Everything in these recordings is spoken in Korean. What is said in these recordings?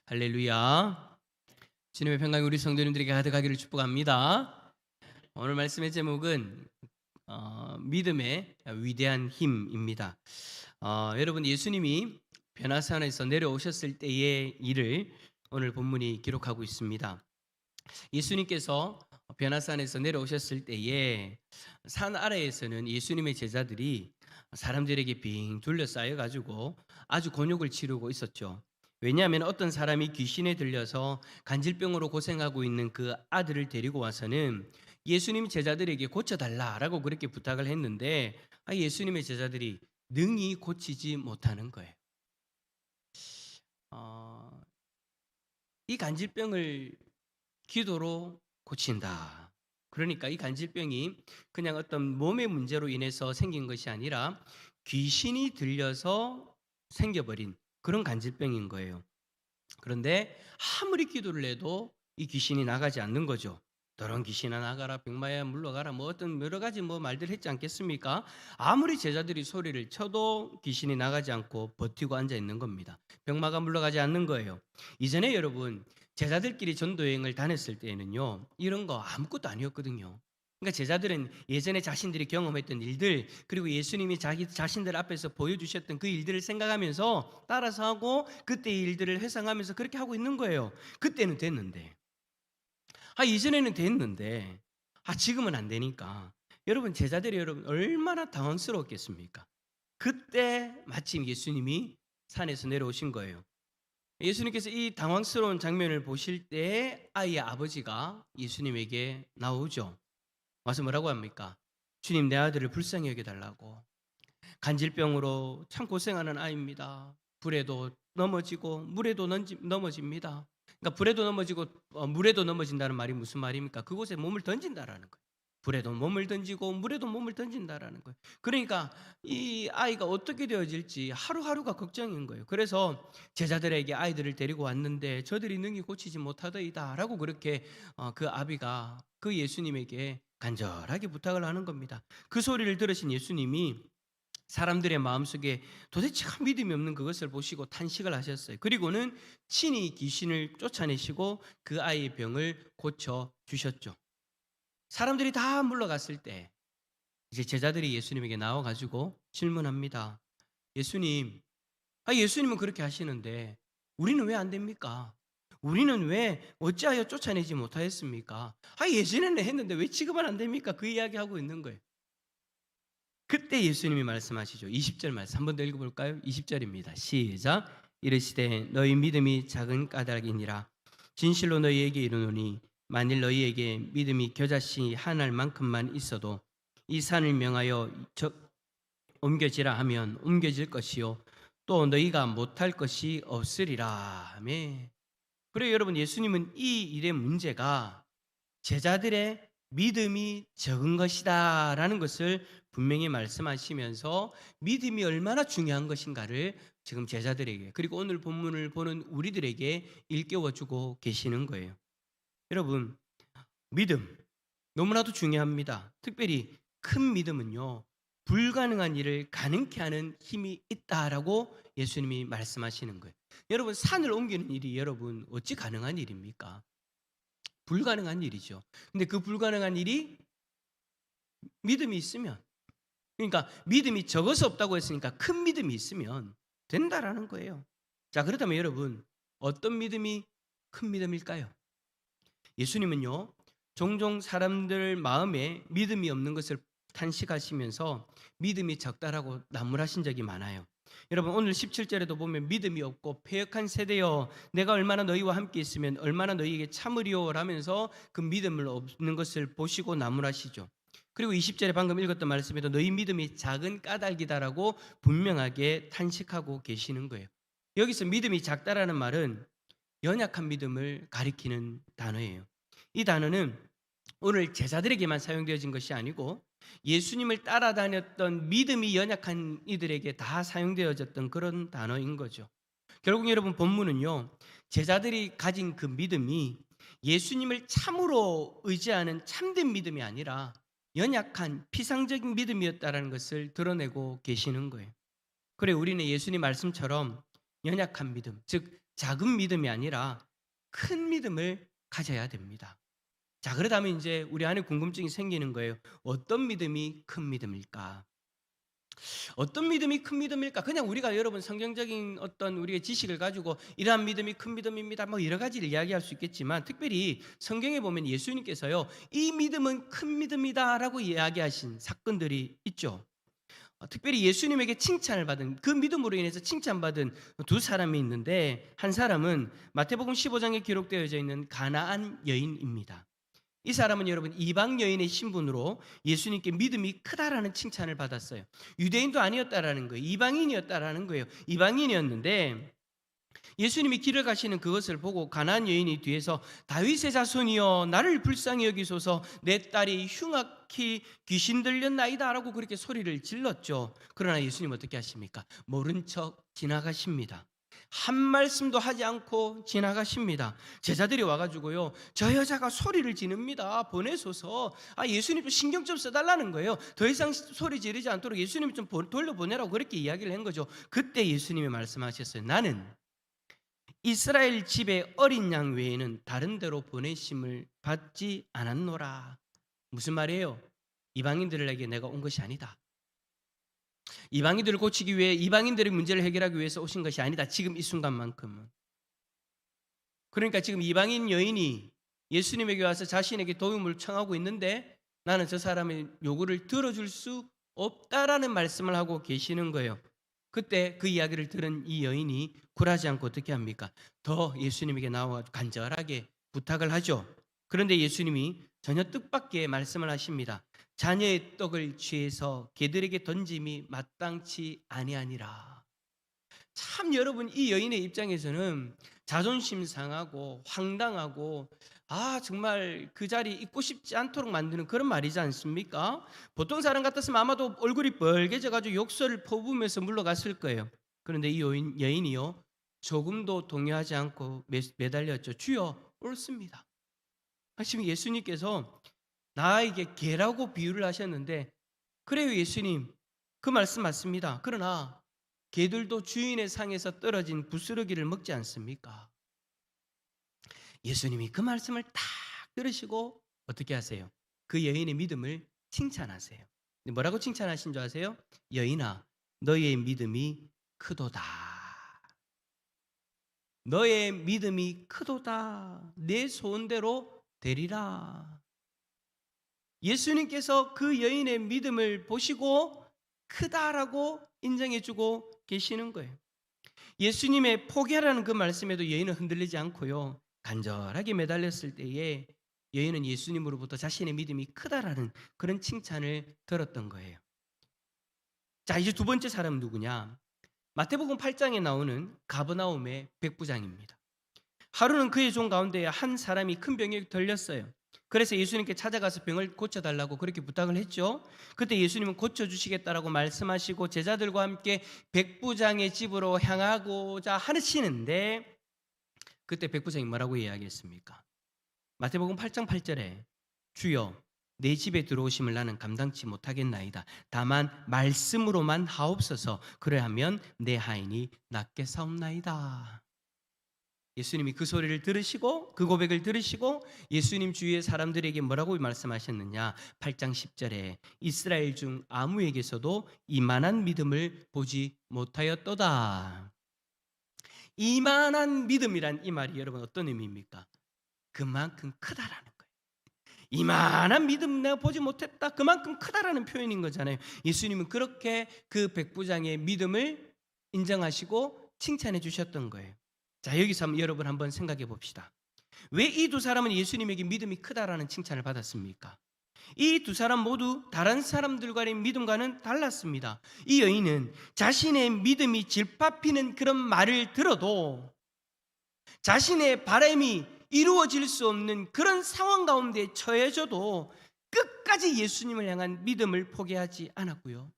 할렐루야. 주님의 평강이 우리 성도님들에게 가득하기를 축복합니다. 오늘 말씀의 제목은 믿음의 위대한 힘입니다. 여러분, 예수님이 변화산에서 내려오셨을 때의 일을 오늘 본문이 기록하고 있습니다. 예수님께서 변화산에서 내려오셨을 때에 산 아래에서는 예수님의 제자들이 사람들에게 빙 둘러싸여 가지고 아주 곤욕을 치르고 있었죠. 왜냐하면 어떤 사람이 귀신에 들려서 간질병으로 고생하고 있는 그 아들을 데리고 와서는 예수님 제자들에게 고쳐달라라고 그렇게 부탁을 했는데 예수님의 제자들이 능히 고치지 못하는 거예요. 어, 이 간질병을 기도로 고친다. 그러니까 이 간질병이 그냥 어떤 몸의 문제로 인해서 생긴 것이 아니라 귀신이 들려서 생겨버린 그런 간질병인 거예요. 그런데 아무리 기도를 해도 이 귀신이 나가지 않는 거죠. 너런 귀신아 나가라, 병마야 물러가라, 뭐 어떤 여러 가지 말들 했지 않겠습니까? 아무리 제자들이 소리를 쳐도 귀신이 나가지 않고 버티고 앉아 있는 겁니다. 병마가 물러가지 않는 거예요. 이전에 여러분 제자들끼리 전도 여행을 다녔을 때에는요, 이런 거 아무것도 아니었거든요. 그러니까 제자들은 예전에 자신들이 경험했던 일들, 그리고 예수님이 자기 자신들 앞에서 보여주셨던 그 일들을 생각하면서 따라서 하고 그때의 일들을 회상하면서 그렇게 하고 있는 거예요. 그때는 됐는데, 이전에는 됐는데, 지금은 안 되니까. 여러분, 제자들이 여러분 얼마나 당황스러웠겠습니까? 그때 마침 예수님이 산에서 내려오신 거예요. 예수님께서 이 당황스러운 장면을 보실 때 아이의 아버지가 예수님에게 나오죠. 와서 뭐라고 합니까? 주님, 내 아들을 불쌍히 여겨달라고. 간질병으로 참 고생하는 아이입니다. 불에도 넘어지고 물에도 넘어집니다. 그러니까 불에도 넘어지고 물에도 넘어진다는 말이 무슨 말입니까? 그곳에 몸을 던진다라는 거예요. 불에도 몸을 던지고 물에도 몸을 던진다라는 거예요. 그러니까 이 아이가 어떻게 되어질지 하루하루가 걱정인 거예요. 그래서 제자들에게 아이들을 데리고 왔는데 저들이 능히 고치지 못하더이다라고 그렇게 그 아비가 그 예수님에게 간절하게 부탁을 하는 겁니다. 그 소리를 들으신 예수님이 사람들의 마음속에 도대체 믿음이 없는 그것을 보시고 탄식을 하셨어요. 그리고는 친히 귀신을 쫓아내시고 그 아이의 병을 고쳐 주셨죠. 사람들이 다 물러갔을 때 이제 제자들이 예수님에게 나와 가지고 질문합니다. 예수님, 예수님은 그렇게 하시는데 우리는 왜 안 됩니까? 우리는 왜 어찌하여 쫓아내지 못하였습니까? 예전에는 했는데 왜 지금은 안 됩니까? 그 이야기하고 있는 거예요. 그때 예수님이 말씀하시죠. 20절 말씀 한 번 더 읽어볼까요? 20절입니다. 시작. 이르시되 너희 믿음이 작은 까닭이니라. 진실로 너희에게 이르노니 만일 너희에게 믿음이 겨자씨 한 알만큼만 있어도 이 산을 명하여 옮겨지라 하면 옮겨질 것이요 또 너희가 못할 것이 없으리라. 아멘. 그래요, 여러분, 예수님은 이 일의 문제가 제자들의 믿음이 적은 것이다라는 것을 분명히 말씀하시면서 믿음이 얼마나 중요한 것인가를 지금 제자들에게, 그리고 오늘 본문을 보는 우리들에게 일깨워 주고 계시는 거예요. 여러분, 믿음 너무나도 중요합니다. 특별히 큰 믿음은요, 불가능한 일을 가능케 하는 힘이 있다라고 예수님이 말씀하시는 거예요. 여러분, 산을 옮기는 일이 여러분 어찌 가능한 일입니까? 불가능한 일이죠. 근데 그 불가능한 일이 믿음이 있으면, 그러니까 믿음이 적어서 없다고 했으니까 큰 믿음이 있으면 된다라는 거예요. 자, 그렇다면 여러분, 어떤 믿음이 큰 믿음일까요? 예수님은요, 종종 사람들 마음에 믿음이 없는 것을 탄식하시면서 믿음이 적다라고 나무라신 적이 많아요. 여러분, 오늘 17절에도 보면 믿음이 없고 패역한 세대여 내가 얼마나 너희와 함께 있으면 얼마나 너희에게 참으리오 라면서 그 믿음을 없는 것을 보시고 나무라시죠. 그리고 20절에 방금 읽었던 말씀에도 너희 믿음이 작은 까닭이다라고 분명하게 탄식하고 계시는 거예요. 여기서 믿음이 작다라는 말은 연약한 믿음을 가리키는 단어예요. 이 단어는 오늘 제자들에게만 사용되어진 것이 아니고 예수님을 따라다녔던 믿음이 연약한 이들에게 다 사용되어졌던 그런 단어인 거죠. 결국 여러분, 본문은요, 제자들이 가진 그 믿음이 예수님을 참으로 의지하는 참된 믿음이 아니라 연약한 피상적인 믿음이었다는 것을 드러내고 계시는 거예요. 그래, 우리는 예수님 말씀처럼 연약한 믿음, 즉 작은 믿음이 아니라 큰 믿음을 가져야 됩니다. 자, 그러다면 이제 우리 안에 궁금증이 생기는 거예요. 어떤 믿음이 큰 믿음일까? 어떤 믿음이 큰 믿음일까? 그냥 우리가 여러분 성경적인 어떤 우리의 지식을 가지고 이러한 믿음이 큰 믿음입니다, 뭐 여러 가지를 이야기할 수 있겠지만, 특별히 성경에 보면 예수님께서요, 이 믿음은 큰 믿음이다라고 이야기하신 사건들이 있죠. 특별히 예수님에게 칭찬을 받은, 그 믿음으로 인해서 칭찬받은 두 사람이 있는데, 한 사람은 마태복음 15장에 기록되어져 있는 가나안 여인입니다. 이 사람은 여러분 이방 여인의 신분으로 예수님께 믿음이 크다라는 칭찬을 받았어요. 유대인도 아니었다라는 거예요. 이방인이었다라는 거예요. 이방인이었는데 예수님이 길을 가시는 그것을 보고 가나안 여인이 뒤에서 다윗의 자손이여 나를 불쌍히 여기소서, 내 딸이 흉악히 귀신 들렸나이다라고 그렇게 소리를 질렀죠. 그러나 예수님 어떻게 하십니까? 모른 척 지나가십니다. 한 말씀도 하지 않고 지나가십니다. 제자들이 와가지고요, 저 여자가 소리를 지릅니다, 보내소서. 예수님 좀 신경 좀 써달라는 거예요. 더 이상 소리 지르지 않도록 예수님 좀 돌려보내라고 그렇게 이야기를 한 거죠. 그때 예수님이 말씀하셨어요. 나는 이스라엘 집의 어린 양 외에는 다른 데로 보내심을 받지 않았노라. 무슨 말이에요? 이방인들에게 내가 온 것이 아니다. 이방인들을 고치기 위해, 이방인들의 문제를 해결하기 위해서 오신 것이 아니다, 지금 이 순간만큼은. 그러니까 지금 이방인 여인이 예수님에게 와서 자신에게 도움을 청하고 있는데 나는 저 사람의 요구를 들어줄 수 없다라는 말씀을 하고 계시는 거예요. 그때 그 이야기를 들은 이 여인이 굴하지 않고 어떻게 합니까? 더 예수님에게 나와 간절하게 부탁을 하죠. 그런데 예수님이 전혀 뜻밖의 말씀을 하십니다. 자녀의 떡을 취해서 개들에게 던짐이 마땅치 아니하니라. 참 여러분, 이 여인의 입장에서는 자존심 상하고 황당하고 정말 그 자리에 있고 싶지 않도록 만드는 그런 말이지 않습니까? 보통 사람 같았으면 아마도 얼굴이 벌개져가지고 욕설을 퍼부으면서 물러갔을 거예요. 그런데 이 여인이요, 조금도 동요하지 않고 매달렸죠. 주여, 옳습니다. 지금 예수님께서 나에게 개라고 비유를 하셨는데, 그래요 예수님, 그 말씀 맞습니다. 그러나 개들도 주인의 상에서 떨어진 부스러기를 먹지 않습니까? 예수님이 그 말씀을 딱 들으시고 어떻게 하세요? 그 여인의 믿음을 칭찬하세요. 뭐라고 칭찬하신 줄 아세요? 여인아, 너의 믿음이 크도다. 너의 믿음이 크도다. 내 소원대로 되리라. 예수님께서 그 여인의 믿음을 보시고 크다라고 인정해주고 계시는 거예요. 예수님의 포기하라는 그 말씀에도 여인은 흔들리지 않고요, 간절하게 매달렸을 때에 여인은 예수님으로부터 자신의 믿음이 크다라는 그런 칭찬을 들었던 거예요. 자, 이제 두 번째 사람은 누구냐? 마태복음 8장에 나오는 가버나움의 백부장입니다. 하루는 그의 종 가운데 한 사람이 큰 병에 걸렸어요. 그래서 예수님께 찾아가서 병을 고쳐달라고 그렇게 부탁을 했죠. 그때 예수님은 고쳐주시겠다라고 말씀하시고 제자들과 함께 백부장의 집으로 향하고자 하시는데, 그때 백부장이 뭐라고 이야기했습니까? 마태복음 8장 8절에 주여, 내 집에 들어오심을 나는 감당치 못하겠나이다. 다만 말씀으로만 하옵소서. 그래하면 내 하인이 낫게 사옵나이다. 예수님이 그 소리를 들으시고 그 고백을 들으시고 예수님 주위의 사람들에게 뭐라고 말씀하셨느냐? 8장 10절에 이스라엘 중 아무에게서도 이만한 믿음을 보지 못하였도다. 이만한 믿음이란 이 말이 여러분 어떤 의미입니까? 그만큼 크다라는 거예요. 이만한 믿음 내가 보지 못했다, 그만큼 크다라는 표현인 거잖아요. 예수님은 그렇게 그 백부장의 믿음을 인정하시고 칭찬해 주셨던 거예요. 자, 여기서 여러분 한번 생각해 봅시다. 왜 이 두 사람은 예수님에게 믿음이 크다라는 칭찬을 받았습니까? 이 두 사람 모두 다른 사람들과의 믿음과는 달랐습니다. 이 여인은 자신의 믿음이 질파피는 그런 말을 들어도, 자신의 바람이 이루어질 수 없는 그런 상황 가운데 처해져도 끝까지 예수님을 향한 믿음을 포기하지 않았고요,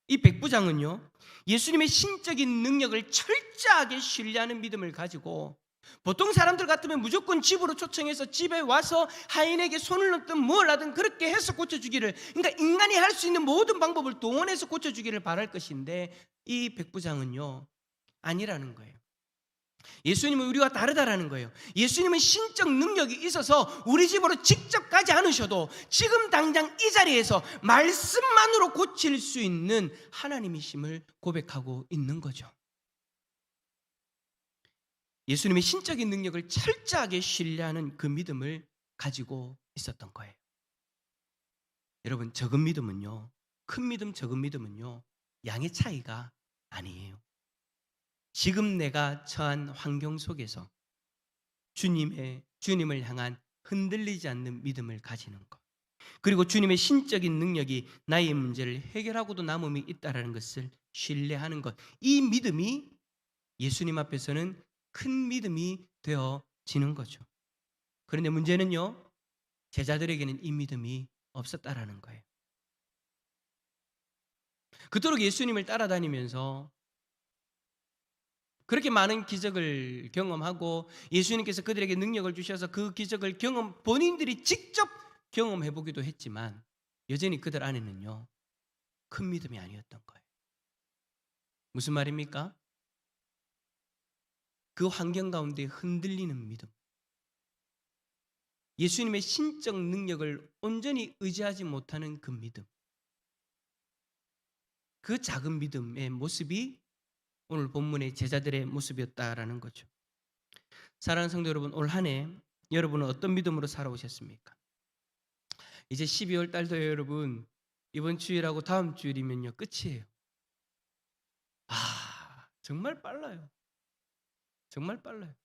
이 백부장은요, 예수님의 신적인 능력을 철저하게 신뢰하는 믿음을 가지고, 보통 사람들 같으면 무조건 집으로 초청해서 집에 와서 하인에게 손을 넣든 뭘 하든 그렇게 해서 고쳐주기를, 그러니까 인간이 할 수 있는 모든 방법을 동원해서 고쳐주기를 바랄 것인데, 이 백부장은요 아니라는 거예요. 예수님은 우리와 다르다라는 거예요. 예수님은 신적 능력이 있어서 우리 집으로 직접 가지 않으셔도 지금 당장 이 자리에서 말씀만으로 고칠 수 있는 하나님이심을 고백하고 있는 거죠. 예수님의 신적인 능력을 철저하게 신뢰하는 그 믿음을 가지고 있었던 거예요. 여러분, 적은 믿음은요, 큰 믿음, 적은 믿음은요, 양의 차이가 아니에요. 지금 내가 처한 환경 속에서 주님을 향한 흔들리지 않는 믿음을 가지는 것, 그리고 주님의 신적인 능력이 나의 문제를 해결하고도 남음이 있다는 것을 신뢰하는 것, 이 믿음이 예수님 앞에서는 큰 믿음이 되어지는 거죠. 그런데 문제는요, 제자들에게는 이 믿음이 없었다라는 거예요. 그토록 예수님을 따라다니면서 그렇게 많은 기적을 경험하고 예수님께서 그들에게 능력을 주셔서 그 기적을 본인들이 직접 경험해 보기도 했지만 여전히 그들 안에는요, 큰 믿음이 아니었던 거예요. 무슨 말입니까? 그 환경 가운데 흔들리는 믿음, 예수님의 신적 능력을 온전히 의지하지 못하는 그 믿음, 그 작은 믿음의 모습이 오늘 본문의 제자들의 모습이었다라는 거죠. 사랑하는 성도 여러분, 올 한 해 여러분은 어떤 믿음으로 살아오셨습니까? 이제 12월 달도 여러분, 이번 주일하고 다음 주일이면요, 끝이에요. 정말 빨라요. 정말 빨라요.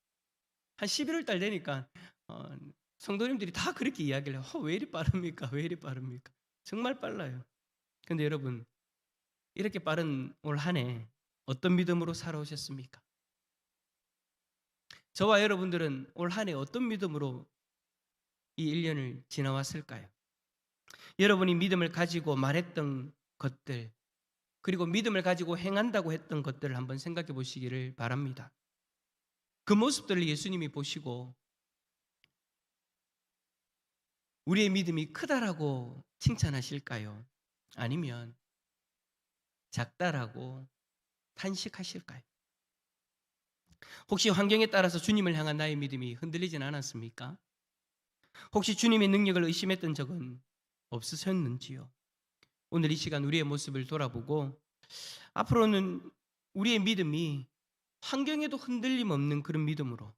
한 11월 달 되니까 성도님들이 다 그렇게 이야기를 해요. 왜 이리 빠릅니까? 왜 이리 빠릅니까? 정말 빨라요. 근데 여러분, 이렇게 빠른 올 한 해 어떤 믿음으로 살아오셨습니까? 저와 여러분들은 올 한 해 어떤 믿음으로 이 1년을 지나왔을까요? 여러분이 믿음을 가지고 말했던 것들, 그리고 믿음을 가지고 행한다고 했던 것들을 한번 생각해 보시기를 바랍니다. 그 모습들을 예수님이 보시고 우리의 믿음이 크다라고 칭찬하실까요? 아니면 작다라고 탄식하실까요? 혹시 환경에 따라서 주님을 향한 나의 믿음이 흔들리진 않았습니까? 혹시 주님의 능력을 의심했던 적은 없으셨는지요? 오늘 이 시간 우리의 모습을 돌아보고 앞으로는 우리의 믿음이 환경에도 흔들림 없는 그런 믿음으로,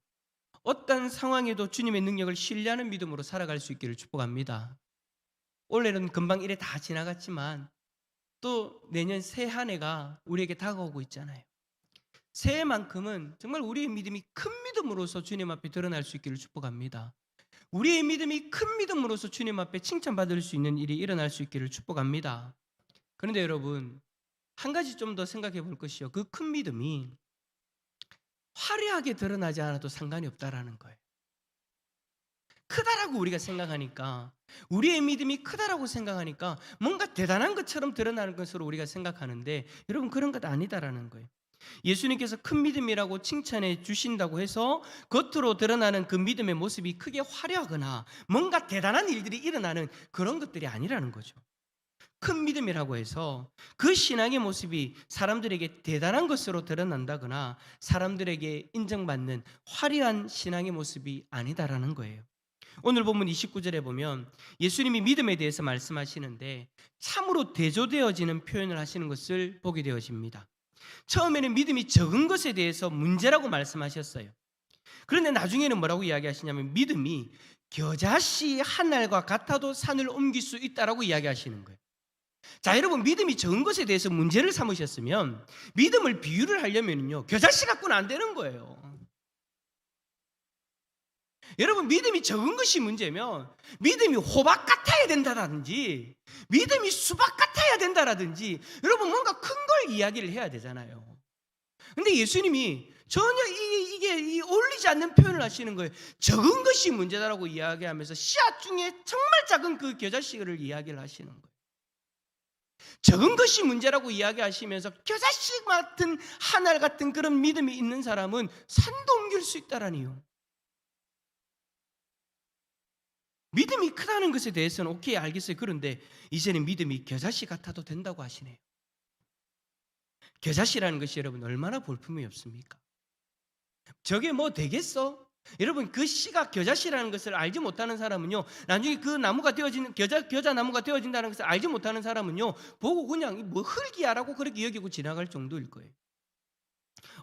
어떤 상황에도 주님의 능력을 신뢰하는 믿음으로 살아갈 수 있기를 축복합니다. 올해는 금방 이래 다 지나갔지만 또 내년 새 한 해가 우리에게 다가오고 있잖아요. 새해만큼은 정말 우리의 믿음이 큰 믿음으로서 주님 앞에 드러날 수 있기를 축복합니다. 우리의 믿음이 큰 믿음으로서 주님 앞에 칭찬받을 수 있는 일이 일어날 수 있기를 축복합니다. 그런데 여러분, 한 가지 좀 더 생각해 볼 것이요, 그 큰 믿음이 화려하게 드러나지 않아도 상관이 없다라는 거예요. 크다라고 우리가 생각하니까, 우리의 믿음이 크다라고 생각하니까 뭔가 대단한 것처럼 드러나는 것으로 우리가 생각하는데, 여러분, 그런 것 아니다라는 거예요. 예수님께서 큰 믿음이라고 칭찬해 주신다고 해서 겉으로 드러나는 그 믿음의 모습이 크게 화려하거나 뭔가 대단한 일들이 일어나는 그런 것들이 아니라는 거죠. 큰 믿음이라고 해서 그 신앙의 모습이 사람들에게 대단한 것으로 드러난다거나 사람들에게 인정받는 화려한 신앙의 모습이 아니다라는 거예요. 오늘 본문 29절에 보면 예수님이 믿음에 대해서 말씀하시는데 참으로 대조되어지는 표현을 하시는 것을 보게 되어집니다. 처음에는 믿음이 적은 것에 대해서 문제라고 말씀하셨어요. 그런데 나중에는 뭐라고 이야기하시냐면 믿음이 겨자씨 한 알과 같아도 산을 옮길 수 있다라고 이야기하시는 거예요. 자, 여러분, 믿음이 적은 것에 대해서 문제를 삼으셨으면 믿음을 비유를 하려면요, 겨자씨 갖고는 안 되는 거예요. 여러분, 믿음이 적은 것이 문제면 믿음이 호박 같아야 된다든지 믿음이 수박 같아야 된다라든지 여러분, 뭔가 큰 걸 이야기를 해야 되잖아요. 근데 예수님이 전혀 이게 어울리지 않는 표현을 하시는 거예요. 적은 것이 문제다라고 이야기하면서 씨앗 중에 정말 작은 그 겨자씨를 이야기를 하시는 거예요. 적은 것이 문제라고 이야기하시면서 겨자씨 같은 한 알 같은 그런 믿음이 있는 사람은 산도 옮길 수 있다라니요. 믿음이 크다는 것에 대해서는 오케이, 알겠어요. 그런데 이제는 믿음이 겨자씨 같아도 된다고 하시네요. 겨자씨라는 것이 여러분 얼마나 볼품이 없습니까? 저게 뭐 되겠어? 여러분, 그 씨가 겨자씨라는 것을 알지 못하는 사람은요, 나중에 그 나무가 되어지는 겨자 나무가 되어진다는 것을 알지 못하는 사람은요, 보고 그냥 뭐 흙이야라고 그렇게 여기고 지나갈 정도일 거예요.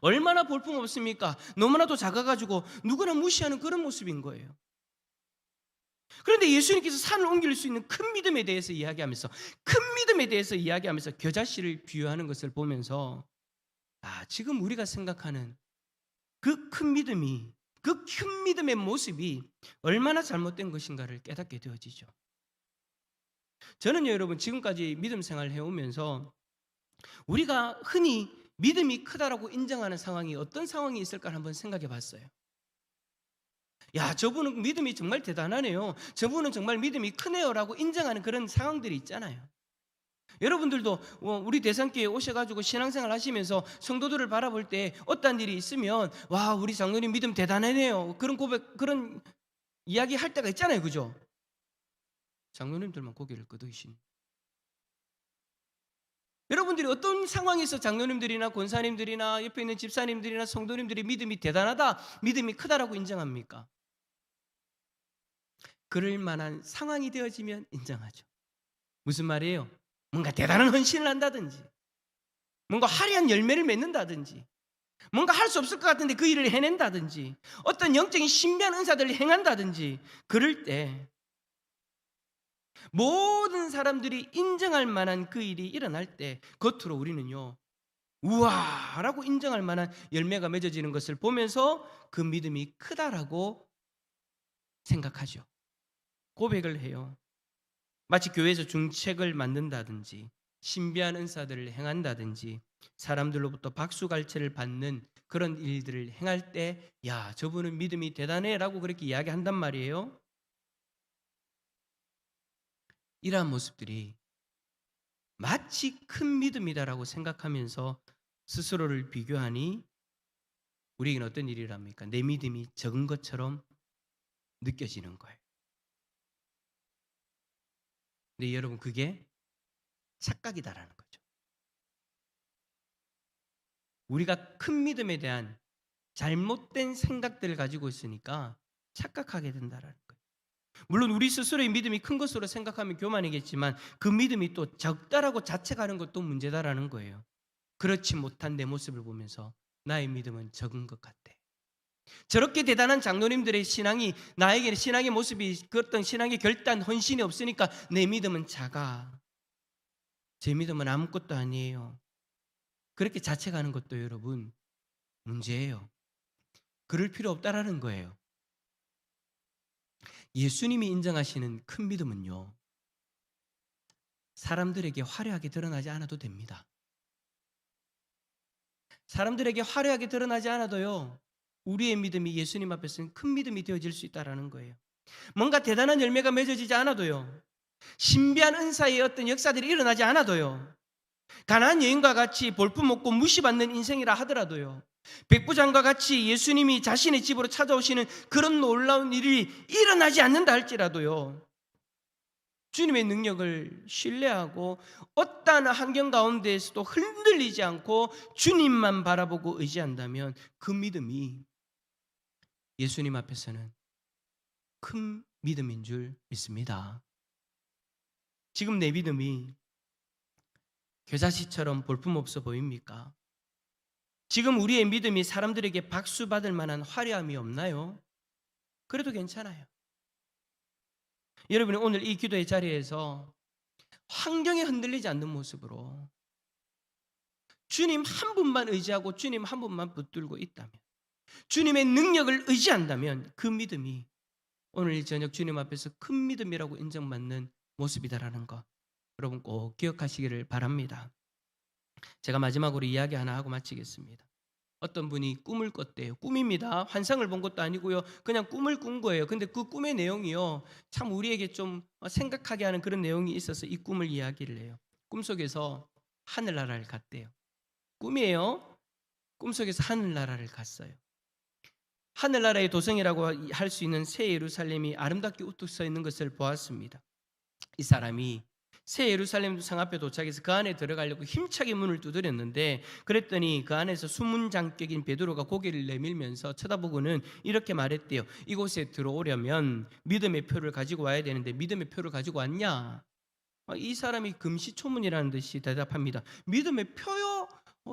얼마나 볼품 없습니까? 너무나도 작아가지고 누구나 무시하는 그런 모습인 거예요. 그런데 예수님께서 산을 옮길 수 있는 큰 믿음에 대해서 이야기하면서, 겨자씨를 비유하는 것을 보면서, 지금 우리가 생각하는 그 큰 믿음이, 그 큰 믿음의 모습이 얼마나 잘못된 것인가를 깨닫게 되어지죠. 저는요, 여러분, 지금까지 믿음 생활을 해오면서 우리가 흔히 믿음이 크다라고 인정하는 상황이 어떤 상황이 있을까 한번 생각해 봤어요. 야, 저분은 믿음이 정말 대단하네요. 저분은 정말 믿음이 크네요라고 인정하는 그런 상황들이 있잖아요. 여러분들도 우리 대산교회 오셔가지고 신앙생활 하시면서 성도들을 바라볼 때 어떤 일이 있으면, 와, 우리 장로님 믿음 대단하네요, 그런 고백, 그런 이야기 할 때가 있잖아요. 그죠? 장로님들만 고개를 끄덕이신. 여러분들이 어떤 상황에서 장로님들이나 권사님들이나 옆에 있는 집사님들이나 성도님들이 믿음이 대단하다, 믿음이 크다라고 인정합니까? 그럴 만한 상황이 되어지면 인정하죠. 무슨 말이에요? 뭔가 대단한 헌신을 한다든지, 뭔가 화려한 열매를 맺는다든지, 뭔가 할 수 없을 것 같은데 그 일을 해낸다든지, 어떤 영적인 신비한 은사들을 행한다든지, 그럴 때 모든 사람들이 인정할 만한 그 일이 일어날 때 겉으로 우리는요, 우와라고 인정할 만한 열매가 맺어지는 것을 보면서 그 믿음이 크다라고 생각하죠. 고백을 해요. 마치 교회에서 중책을 만든다든지, 신비한 은사들을 행한다든지, 사람들로부터 박수갈채를 받는 그런 일들을 행할 때, 야, 저분은 믿음이 대단해라고 그렇게 이야기한단 말이에요. 이러한 모습들이 마치 큰 믿음이다라고 생각하면서 스스로를 비교하니 우리에게는 어떤 일이랍니까? 내 믿음이 적은 것처럼 느껴지는 거예요. 근데 여러분, 그게 착각이다라는 거죠. 우리가 큰 믿음에 대한 잘못된 생각들을 가지고 있으니까 착각하게 된다라는 거예요. 물론 우리 스스로의 믿음이 큰 것으로 생각하면 교만이겠지만, 그 믿음이 또 적다라고 자책하는 것도 문제다라는 거예요. 그렇지 못한 내 모습을 보면서 나의 믿음은 적은 것 같대. 저렇게 대단한 장로님들의 신앙이, 나에게 신앙의 모습이, 그 어떤 신앙의 결단, 헌신이 없으니까 내 믿음은 작아, 제 믿음은 아무것도 아니에요, 그렇게 자책하는 것도 여러분 문제예요. 그럴 필요 없다라는 거예요. 예수님이 인정하시는 큰 믿음은요, 사람들에게 화려하게 드러나지 않아도 됩니다. 사람들에게 화려하게 드러나지 않아도요, 우리의 믿음이 예수님 앞에서는 큰 믿음이 되어질 수 있다는 거예요. 뭔가 대단한 열매가 맺어지지 않아도요, 신비한 은사의 어떤 역사들이 일어나지 않아도요, 가나안 여인과 같이 볼품없고 무시받는 인생이라 하더라도요, 백부장과 같이 예수님이 자신의 집으로 찾아오시는 그런 놀라운 일이 일어나지 않는다 할지라도요, 주님의 능력을 신뢰하고 어떠한 환경 가운데에서도 흔들리지 않고 주님만 바라보고 의지한다면 그 믿음이 예수님 앞에서는 큰 믿음인 줄 믿습니다. 지금 내 믿음이 겨자씨처럼 볼품없어 보입니까? 지금 우리의 믿음이 사람들에게 박수 받을 만한 화려함이 없나요? 그래도 괜찮아요. 여러분이 오늘 이 기도의 자리에서 환경에 흔들리지 않는 모습으로 주님 한 분만 의지하고 주님 한 분만 붙들고 있다면, 주님의 능력을 의지한다면 그 믿음이 오늘 이 저녁 주님 앞에서 큰 믿음이라고 인정받는 모습이다라는 것, 여러분 꼭 기억하시기를 바랍니다. 제가 마지막으로 이야기 하나 하고 마치겠습니다. 어떤 분이 꿈을 꿨대요. 꿈입니다. 환상을 본 것도 아니고요, 그냥 꿈을 꾼 거예요. 근데 그 꿈의 내용이요, 참 우리에게 좀 생각하게 하는 그런 내용이 있어서 이 꿈을 이야기를 해요. 꿈속에서 하늘나라를 갔대요. 꿈이에요. 꿈속에서 하늘나라를 갔어요. 하늘나라의 도성이라고 할 수 있는 새 예루살렘이 아름답게 우뚝 서 있는 것을 보았습니다. 이 사람이 새 예루살렘 성 앞에 도착해서 그 안에 들어가려고 힘차게 문을 두드렸는데, 그랬더니 그 안에서 수문장격인 베드로가 고개를 내밀면서 쳐다보고는 이렇게 말했대요. 이곳에 들어오려면 믿음의 표를 가지고 와야 되는데 믿음의 표를 가지고 왔냐? 이 사람이 금시초문이라는 듯이 대답합니다. 믿음의 표요?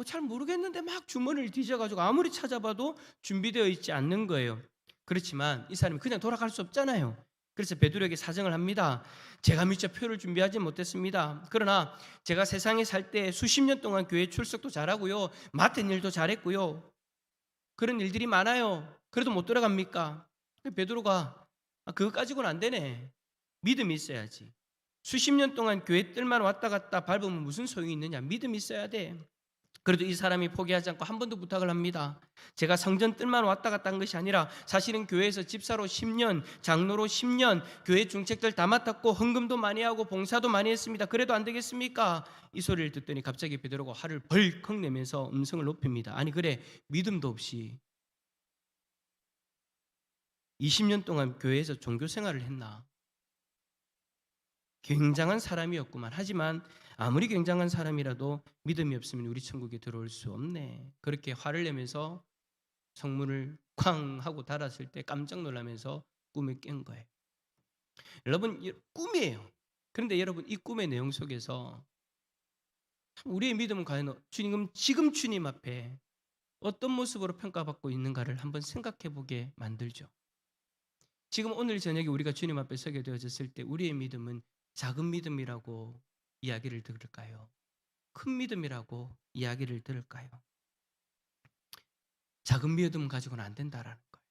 잘 모르겠는데 막 주머니를 뒤져가지고 아무리 찾아봐도 준비되어 있지 않는 거예요. 그렇지만 이 사람이 그냥 돌아갈 수 없잖아요. 그래서 베드로에게 사정을 합니다. 제가 미처 표를 준비하지 못했습니다. 그러나 제가 세상에 살 때 수십 년 동안 교회 출석도 잘하고요, 맡은 일도 잘했고요, 그런 일들이 많아요. 그래도 못 돌아갑니까? 베드로가 그거 가지고는 안 되네. 믿음이 있어야지. 수십 년 동안 교회 뜰만 왔다 갔다 밟으면 무슨 소용이 있느냐. 믿음이 있어야 돼. 그래도 이 사람이 포기하지 않고 한 번 더 부탁을 합니다. 제가 성전 뜰만 왔다 갔다 한 것이 아니라 사실은 교회에서 집사로 10년, 장로로 10년, 교회 중책들 다 맡았고 헌금도 많이 하고 봉사도 많이 했습니다. 그래도 안 되겠습니까? 이 소리를 듣더니 갑자기 베드로가 화를 벌컥 내면서 음성을 높입니다. 아니 그래, 믿음도 없이 20년 동안 교회에서 종교 생활을 했나? 굉장한 사람이었구만. 하지만 아무리 굉장한 사람이라도 믿음이 없으면 우리 천국에 들어올 수 없네. 그렇게 화를 내면서 성문을 쾅 하고 닫았을 때 깜짝 놀라면서 꿈에 깬 거예요. 여러분, 꿈이에요. 그런데 여러분, 이 꿈의 내용 속에서 우리의 믿음은 과연 지금 주님 앞에 어떤 모습으로 평가받고 있는가를 한번 생각해 보게 만들죠. 지금 오늘 저녁에 우리가 주님 앞에 서게 되어졌을 때 우리의 믿음은 작은 믿음이라고 이야기를 들을까요? 큰 믿음이라고 이야기를 들을까요? 작은 믿음 가지고는 안 된다라는 거예요.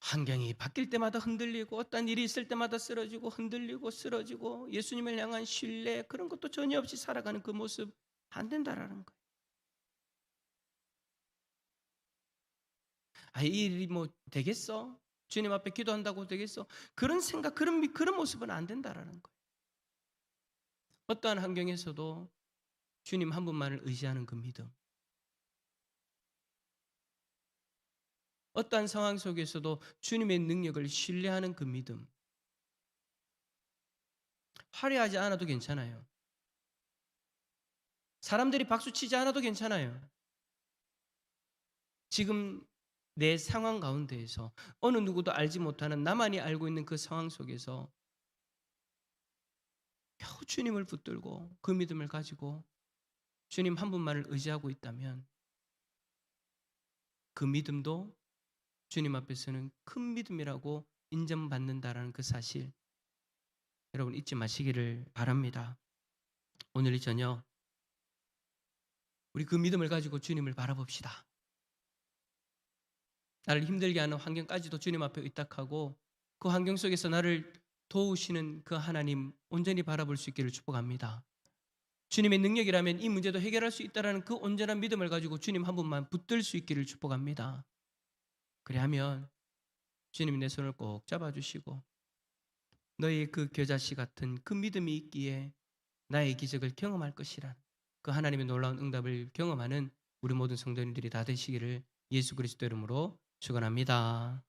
환경이 바뀔 때마다 흔들리고 어떤 일이 있을 때마다 쓰러지고 흔들리고 쓰러지고 예수님을 향한 신뢰, 그런 것도 전혀 없이 살아가는 그 모습, 안 된다라는 거예요. 이 일이 뭐 되겠어? 주님 앞에 기도한다고 되겠어? 그런 생각, 그런 모습은 안 된다라는 거예요. 어떠한 환경에서도 주님 한 분만을 의지하는 그 믿음, 어떠한 상황 속에서도 주님의 능력을 신뢰하는 그 믿음, 화려하지 않아도 괜찮아요. 사람들이 박수 치지 않아도 괜찮아요. 지금 내 상황 가운데에서 어느 누구도 알지 못하는 나만이 알고 있는 그 상황 속에서 겨우 주님을 붙들고 그 믿음을 가지고 주님 한 분만을 의지하고 있다면 그 믿음도 주님 앞에서는 큰 믿음이라고 인정받는다라는 그 사실, 여러분 잊지 마시기를 바랍니다. 오늘 이 저녁 우리 그 믿음을 가지고 주님을 바라봅시다. 나를 힘들게 하는 환경까지도 주님 앞에 의탁하고 그 환경 속에서 나를 도우시는 그 하나님 온전히 바라볼 수 있기를 축복합니다. 주님의 능력이라면 이 문제도 해결할 수 있다는 그 온전한 믿음을 가지고 주님 한 분만 붙들 수 있기를 축복합니다. 그리하면 주님이 내 손을 꼭 잡아주시고 너의 그 겨자씨 같은 그 믿음이 있기에 나의 기적을 경험할 것이란 그 하나님의 놀라운 응답을 경험하는 우리 모든 성도님들이 다 되시기를 예수 그리스도 이름으로 축원합니다.